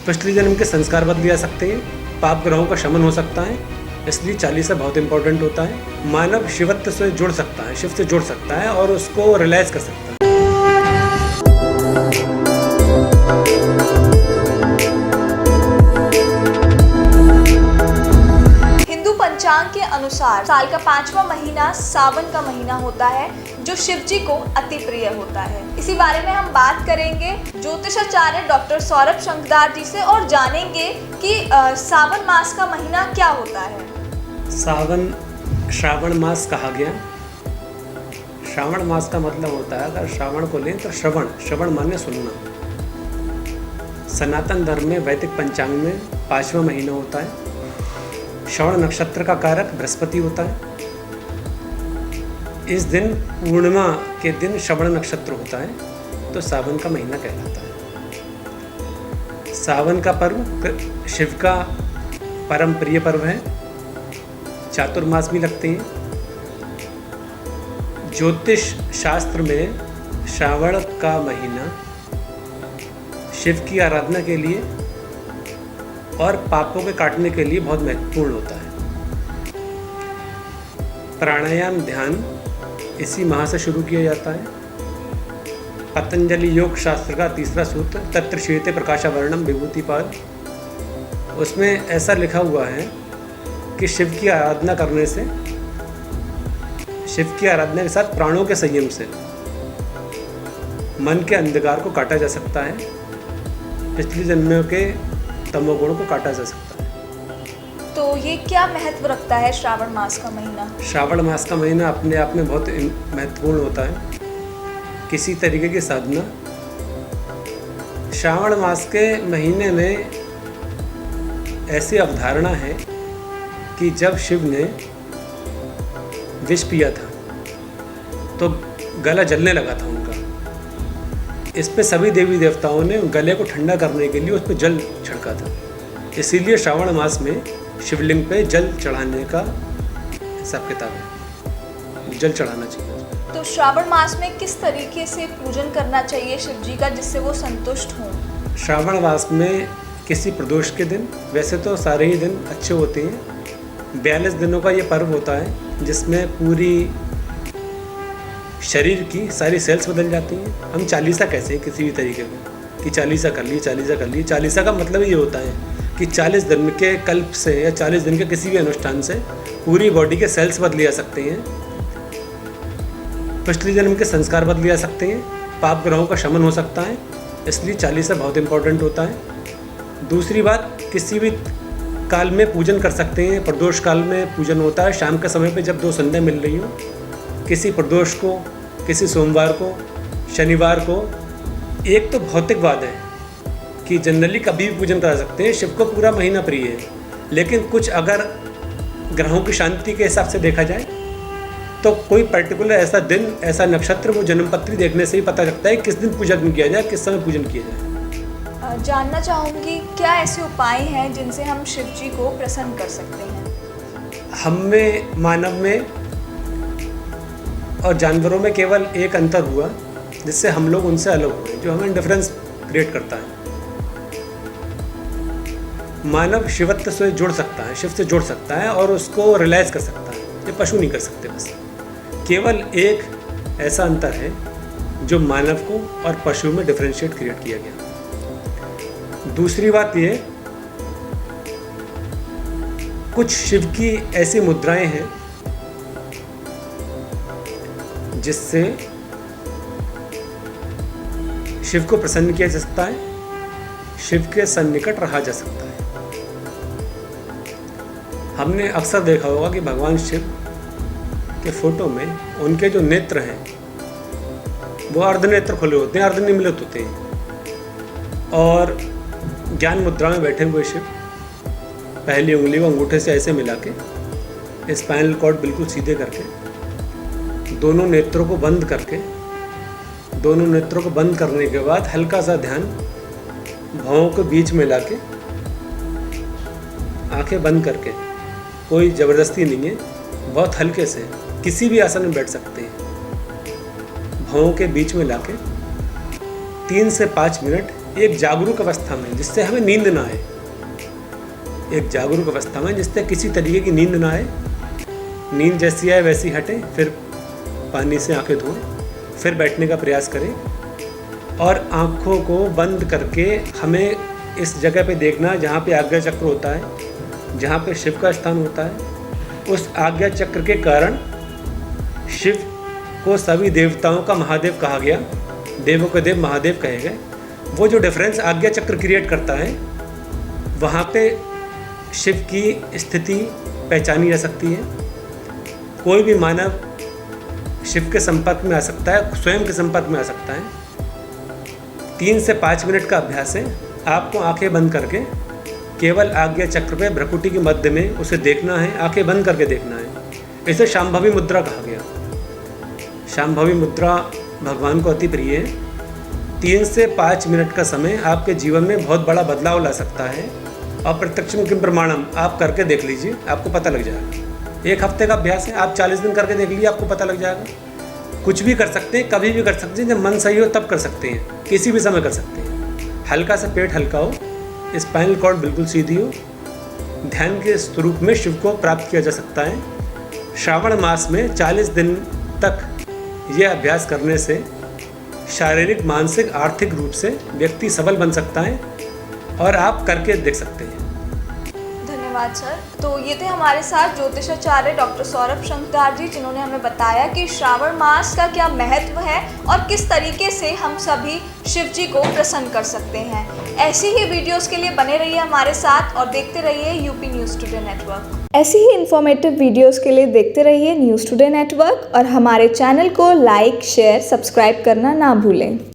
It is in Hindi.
पिछले जन्म के संस्कार बदले जा सकते हैं, पाप ग्रहों का शमन हो सकता है, इसलिए चालीसा बहुत इंपॉर्टेंट होता है। मानव शिवत्व से जुड़ सकता है, शिव से जुड़ सकता है और उसको रियलाइज कर सकता है। पंचांग के अनुसार साल का 5वां महीना सावन का महीना होता है, जो शिव जी को अति प्रिय होता है। इसी बारे में हम बात करेंगे ज्योतिषाचार्य डॉक्टर सौरभ शंखदार जी से और जानेंगे कि सावन मास का महीना क्या होता है। सावन श्रावण मास कहा गया। श्रावण मास का मतलब होता है, अगर श्रावण को लें तो श्रवण माने सुनना। सनातन धर्म में वैदिक पंचांग में 5वां महीना होता है। श्रवण नक्षत्र का कारक बृहस्पति होता है। इस दिन पूर्णिमा के दिन श्रवण नक्षत्र होता है, तो सावन का महीना कहलाता है। सावन का पर्व शिव का परम प्रिय पर्व है। चातुर्मास भी लगते हैं। ज्योतिष शास्त्र में श्रावण का महीना शिव की आराधना के लिए और पापों के काटने के लिए बहुत महत्वपूर्ण होता है। प्राणायाम ध्यान इसी माह से शुरू किया जाता है। पतंजलि योग शास्त्र का 3रा सूत्र तत्र श्वेते प्रकाशावर्णम विभूतिपाद, उसमें ऐसा लिखा हुआ है कि शिव की आराधना करने से, शिव की आराधना के साथ प्राणों के संयम से मन के अंधकार को काटा जा सकता है। पिछले जन्मों के तमोगुण को काटा जा सकता है। तो ये क्या महत्व रखता है श्रावण मास का महीना? श्रावण मास का महीना अपने आप में बहुत महत्वपूर्ण होता है। किसी तरीके की साधना श्रावण मास के महीने में ऐसी अवधारणा है कि जब शिव ने विष पिया था तो गला जलने लगा था उनका। इस पे सभी देवी देवताओं ने गले को ठंडा करने के लिए उस पर जल छिड़का था। इसीलिए श्रावण मास में शिवलिंग पे जल चढ़ाने का हिसाब किताब है, जल चढ़ाना चाहिए। तो श्रावण मास में किस तरीके से पूजन करना चाहिए शिव जी का, जिससे वो संतुष्ट हों? श्रावण मास में किसी प्रदोष के दिन, वैसे तो सारे ही दिन अच्छे होते हैं, 42 दिनों का ये पर्व होता है जिसमें पूरी शरीर की सारी सेल्स बदल जाती हैं। हम चालीसा कैसे हैं किसी भी तरीके में कि चालीसा कर ली, चालीसा कर ली। चालीसा का मतलब ये होता है कि 40 दिन के कल्प से या 40 दिन के किसी भी अनुष्ठान से पूरी बॉडी के सेल्स बदले जा सकते हैं, पिछले जन्म के संस्कार बदले जा सकते हैं, पाप ग्रहों का शमन हो सकता है, इसलिए चालीसा बहुत इंपॉर्टेंट होता है। दूसरी बात, किसी भी काल में पूजन कर सकते हैं। प्रदोष काल में पूजन होता है शाम के समय पे, जब 2 संध्या मिल रही हो। किसी प्रदोष को, किसी सोमवार को, शनिवार को। एक तो भौतिकवाद है कि जनरली कभी भी पूजन करा सकते हैं, शिव को पूरा महीना प्रिय है। लेकिन कुछ अगर ग्रहों की शांति के हिसाब से देखा जाए तो कोई पर्टिकुलर ऐसा दिन, ऐसा नक्षत्र, वो जन्मपत्री देखने से ही पता लगता है किस दिन पूजन किया जाए, किस समय पूजन किया जाए। जानना चाहूँगी क्या ऐसे उपाय हैं जिनसे हम शिव जी को प्रसन्न कर सकते हैं? हम में, मानव में और जानवरों में केवल एक अंतर हुआ जिससे हम लोग उनसे अलग हुए, जो हमें डिफरेंस क्रिएट करता है। मानव शिवत्व से जुड़ सकता है, शिव से जुड़ सकता है और उसको रियलाइज कर सकता है। ये पशु नहीं कर सकते। बस केवल एक ऐसा अंतर है जो मानव को और पशु में डिफरेंशिएट क्रिएट किया गया। दूसरी बात ये, कुछ शिव की ऐसी मुद्राएं हैं जिससे शिव को प्रसन्न किया जा सकता है, शिव के सन्निकट रहा जा सकता है। हमने अक्सर देखा होगा कि भगवान शिव के फोटो में उनके जो नेत्र हैं वो अर्धनेत्र खुले होते हैं, अर्धनिमीलित होते हैं। और ज्ञान मुद्रा में बैठे हुए शिव पहली उंगली को अंगूठे से ऐसे मिला के, स्पाइनल कॉर्ड बिल्कुल सीधे करके, दोनों नेत्रों को बंद करके, दोनों नेत्रों को बंद करने के बाद हल्का सा ध्यान भौं के बीच में लाके, आंखें बंद करके, कोई ज़बरदस्ती नहीं है, बहुत हल्के से किसी भी आसन में बैठ सकते हैं। भौं के बीच में लाके 3 से 5 मिनट एक जागरूक अवस्था में, जिससे हमें नींद ना आए, एक जागरूक अवस्था में जिससे किसी तरीके की नींद ना आए, नींद जैसी आए वैसी हटे, फिर पानी से आंखें धोएं, फिर बैठने का प्रयास करें और आँखों को बंद करके हमें इस जगह पे देखना जहाँ पे आज्ञा चक्र होता है, जहाँ पे शिव का स्थान होता है। उस आज्ञा चक्र के कारण शिव को सभी देवताओं का महादेव कहा गया, देवों के देव महादेव कहे गए। वो जो डिफरेंस आज्ञा चक्र क्रिएट करता है, वहाँ पे शिव की स्थिति पहचानी जा सकती है। कोई भी मानव शिव के संपर्क में आ सकता है, स्वयं के संपर्क में आ सकता है। 3 से 5 मिनट का अभ्यास है। आपको आंखें बंद करके केवल आज्ञा चक्र पे भ्रकुटी के मध्य में उसे देखना है, आंखें बंद करके देखना है। इसे शांभवी मुद्रा कहा गया। शांभवी मुद्रा भगवान को अति प्रिय है। 3 से 5 मिनट का समय आपके जीवन में बहुत बड़ा बदलाव ला सकता है। और प्रत्यक्षम किम प्रमाणम, आप करके देख लीजिए, आपको पता लग जाएगा। 1 हफ्ते का अभ्यास है, आप 40 दिन करके देख लीजिए, आपको पता लग जाएगा। कुछ भी कर सकते हैं, कभी भी कर सकते हैं, जब मन सही हो तब कर सकते हैं, किसी भी समय कर सकते हैं। हल्का सा पेट हल्का हो, स्पाइनल कॉर्ड बिल्कुल सीधी हो, ध्यान के स्वरूप में शिव को प्राप्त किया जा सकता है। श्रावण मास में 40 दिन तक यह अभ्यास करने से शारीरिक, मानसिक, आर्थिक रूप से व्यक्ति सबल बन सकता है और आप करके देख सकते हैं। धन्यवाद सर। तो ये थे हमारे साथ ज्योतिषाचार्य डॉक्टर सौरभ शंकदार जी, जिन्होंने हमें बताया कि श्रावण मास का क्या महत्व है और किस तरीके से हम सभी शिव जी को प्रसन्न कर सकते हैं। ऐसी ही वीडियोस के लिए बने रहिए हमारे साथ और देखते रहिए यूपी न्यूज़ टुडे नेटवर्क। ऐसी ही इन्फॉर्मेटिव वीडियोस के लिए देखते रहिए न्यूज़ टुडे नेटवर्क और हमारे चैनल को लाइक, शेयर, सब्सक्राइब करना ना भूलें।